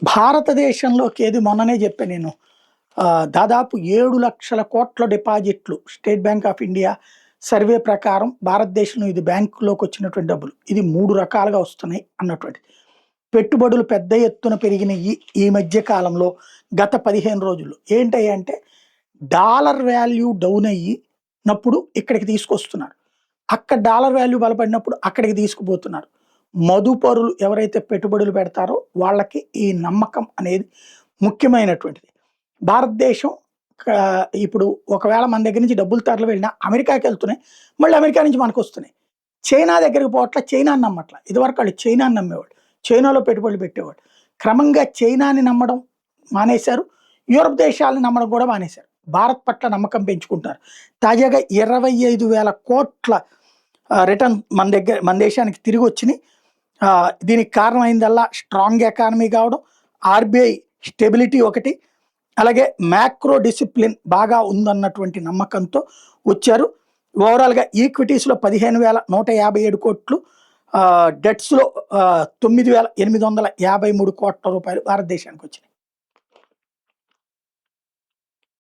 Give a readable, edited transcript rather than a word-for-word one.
భారతదేశంలోకి ఏది మొన్ననే చెప్పాను నేను. దాదాపు 7,00,000 కోట్ల డిపాజిట్లు state bank of India survey ప్రకారం భారతదేశంలో ఇది బ్యాంకులోకి వచ్చినటువంటి డబ్బులు. ఇది 3 రకాలుగా వస్తున్నాయి అన్నటువంటిది. పెట్టుబడులు పెద్ద ఎత్తున పెరిగినయి ఈ మధ్య కాలంలో గత 15 రోజుల్లో. ఏంటయ్యంటే డాలర్ వాల్యూ డౌన్ అయ్యినప్పుడు ఇక్కడికి తీసుకొస్తున్నారు. అక్కడ డాలర్ వాల్యూ బలపడినప్పుడు అక్కడికి తీసుకుపోతున్నారు. మదుపరులు ఎవరైతే పెట్టుబడులు పెడతారో వాళ్ళకి ఈ నమ్మకం అనేది ముఖ్యమైనటువంటిది. భారతదేశం ఇప్పుడు ఒకవేళ మన దగ్గర నుంచి డబ్బులు తరలి వెళ్ళినా అమెరికాకి వెళ్తున్నాయి. మళ్ళీ అమెరికా నుంచి మనకొస్తున్నాయి. చైనా దగ్గరికి పోవట్ల, చైనాని నమ్మట్ల. ఇదివరకు వాళ్ళు చైనాని నమ్మేవాళ్ళు. చైనాలో పెట్టుబడులు పెట్టేవాళ్ళు. క్రమంగా చైనాని నమ్మడం మానేశారు. యూరప్ దేశాలను నమ్మడం కూడా మానేశారు. భారత్ పట్ల నమ్మకం పెంచుకుంటారు. తాజాగా 25,000 కోట్ల రిటర్న్ మన దేశానికి తిరిగి వచ్చినాయి. దీనికి కారణమైందల్లా స్ట్రాంగ్ ఎకానమీ కావడం, ఆర్బీఐ స్టెబిలిటీ ఒకటి, అలాగే మ్యాక్రో డిసిప్లిన్ బాగా ఉందన్నటువంటి నమ్మకంతో వచ్చారు. ఓవరాల్గా ఈక్విటీస్లో 15,157 కోట్లు, డెట్స్లో 9,853 కోట్ల రూపాయలు భారతదేశానికి వచ్చినాయి.